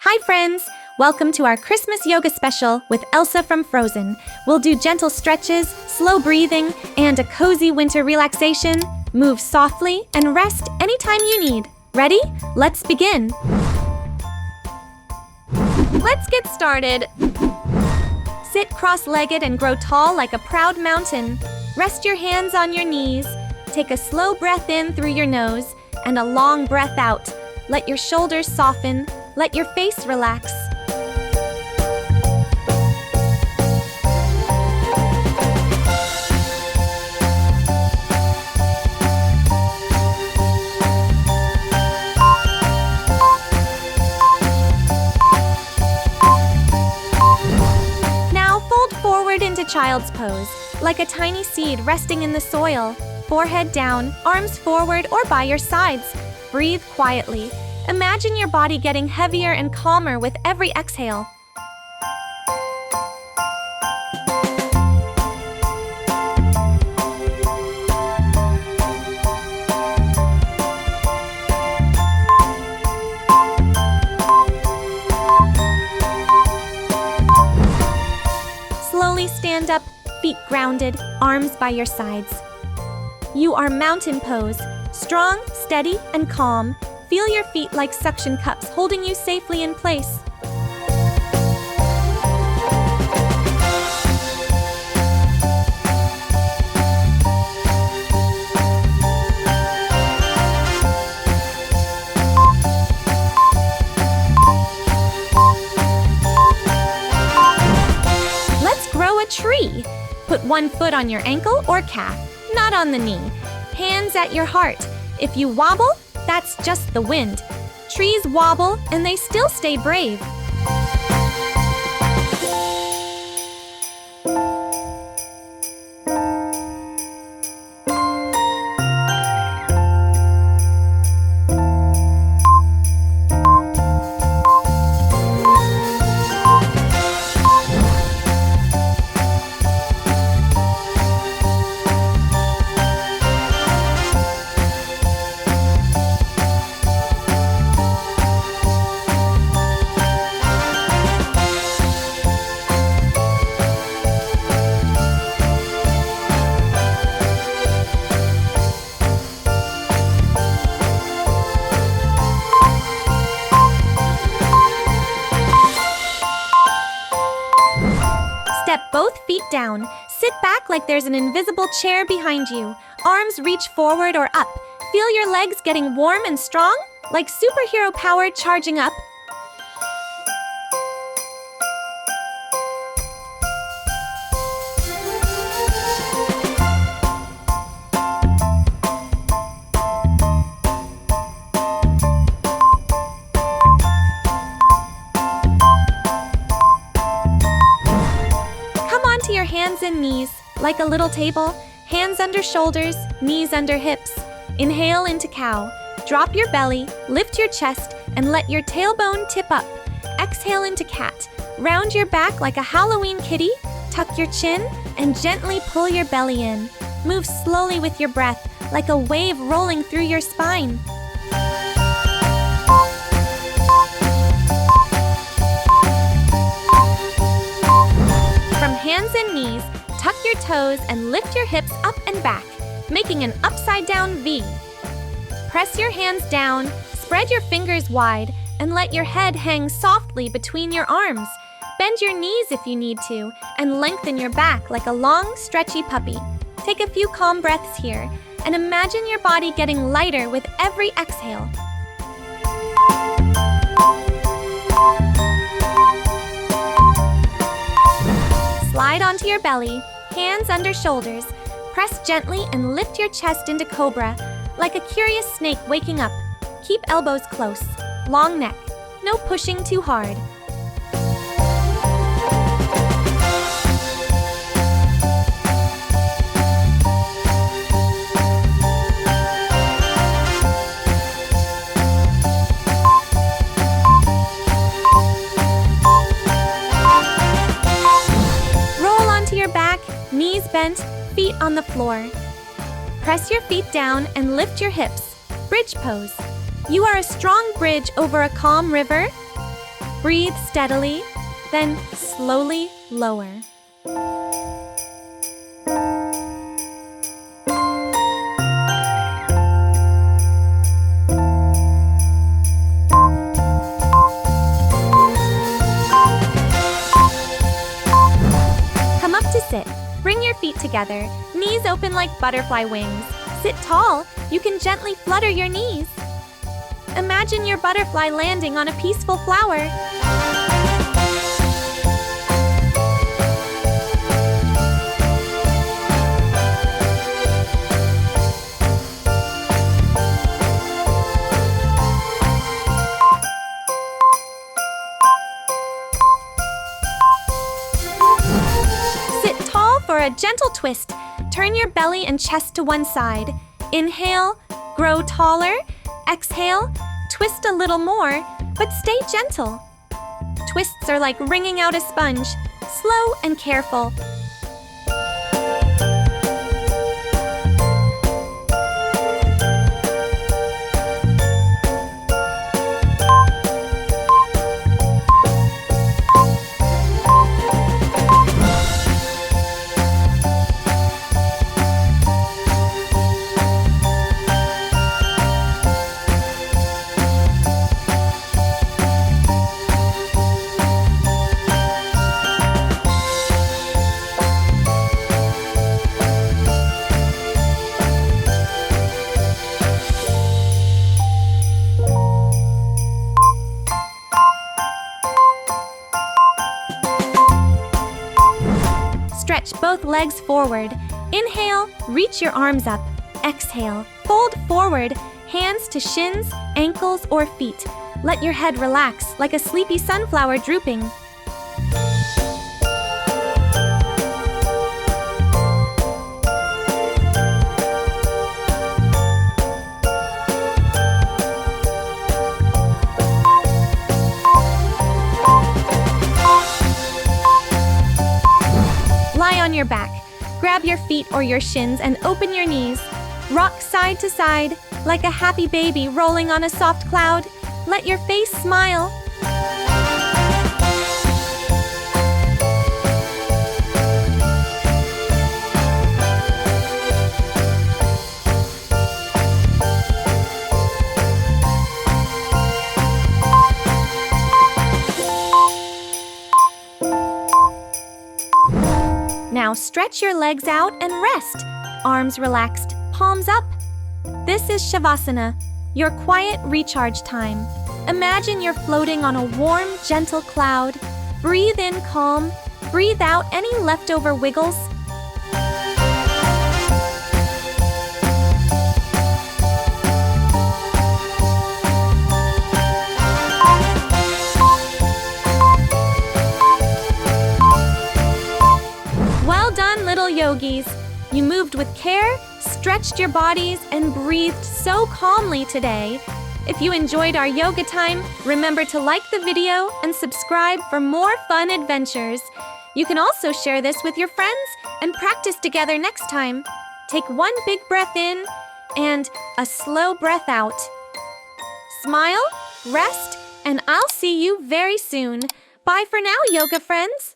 Hi friends! Welcome to our Christmas yoga special with Elsa from Frozen. We'll do gentle stretches, slow breathing, and a cozy winter relaxation. Move softly and rest anytime you need. Ready? Let's begin! Let's get started! Sit cross-legged and grow tall like a proud mountain. Rest your hands on your knees. Take a slow breath in through your nose and a long breath out. Let your shoulders soften. Let your face relax. Now fold forward into child's pose, like a tiny seed resting in the soil. Forehead down, arms forward or by your sides. Breathe quietly. Imagine your body getting heavier and calmer with every exhale. Slowly stand up, feet grounded, arms by your sides. You are mountain pose, strong, steady, and calm. Feel your feet like suction cups holding you safely in place. Let's grow a tree. Put one foot on your ankle or calf, not on the knee. Hands at your heart. If you wobble, that's just the wind. Trees wobble and they still stay brave. Step both feet down. Sit back like there's an invisible chair behind you. Arms reach forward or up. Feel your legs getting warm and strong, like superhero power charging up. To your hands and knees, like a little table, hands under shoulders, knees under hips. Inhale into cow. Drop your belly, lift your chest, and let your tailbone tip up. Exhale into cat. Round your back like a Halloween kitty, tuck your chin, and gently pull your belly in. Move slowly with your breath, like a wave rolling through your spine. Hands and knees, tuck your toes and lift your hips up and back, making an upside-down V. Press your hands down, spread your fingers wide, and let your head hang softly between your arms. Bend your knees if you need to, and lengthen your back like a long, stretchy puppy. Take a few calm breaths here, and imagine your body getting lighter with every exhale. Slide onto your belly, hands under shoulders. Press gently and lift your chest into cobra, like a curious snake waking up. Keep elbows close, long neck, no pushing too hard. Knees bent, feet on the floor. Press your feet down and lift your hips. Bridge pose. You are a strong bridge over a calm river. Breathe steadily, then slowly lower. Come up to sit. Bring your feet together, knees open like butterfly wings. Sit tall. You can gently flutter your knees. Imagine your butterfly landing on a peaceful flower. Sit tall for a gentle twist. Turn your belly and chest to one side. Inhale, grow taller. Exhale, twist a little more, but stay gentle. Twists are like wringing out a sponge, slow and careful. Stretch both legs forward. Inhale, reach your arms up. Exhale, fold forward, hands to shins, ankles, or feet. Let your head relax like a sleepy sunflower drooping. Lie on your back. Grab your feet or your shins and open your knees. Rock side to side, like a happy baby rolling on a soft cloud. Let your face smile. Now stretch your legs out and rest. Arms relaxed, palms up. This is Shavasana, your quiet recharge time. Imagine you're floating on a warm, gentle cloud. Breathe in calm, breathe out any leftover wiggles. Well done, little yogis. You moved with care, stretched your bodies, and breathed so calmly today. If you enjoyed our yoga time, remember to like the video and subscribe for more fun adventures. You can also share this with your friends and practice together next time. Take one big breath in and a slow breath out. Smile, rest, and I'll see you very soon. Bye for now, yoga friends.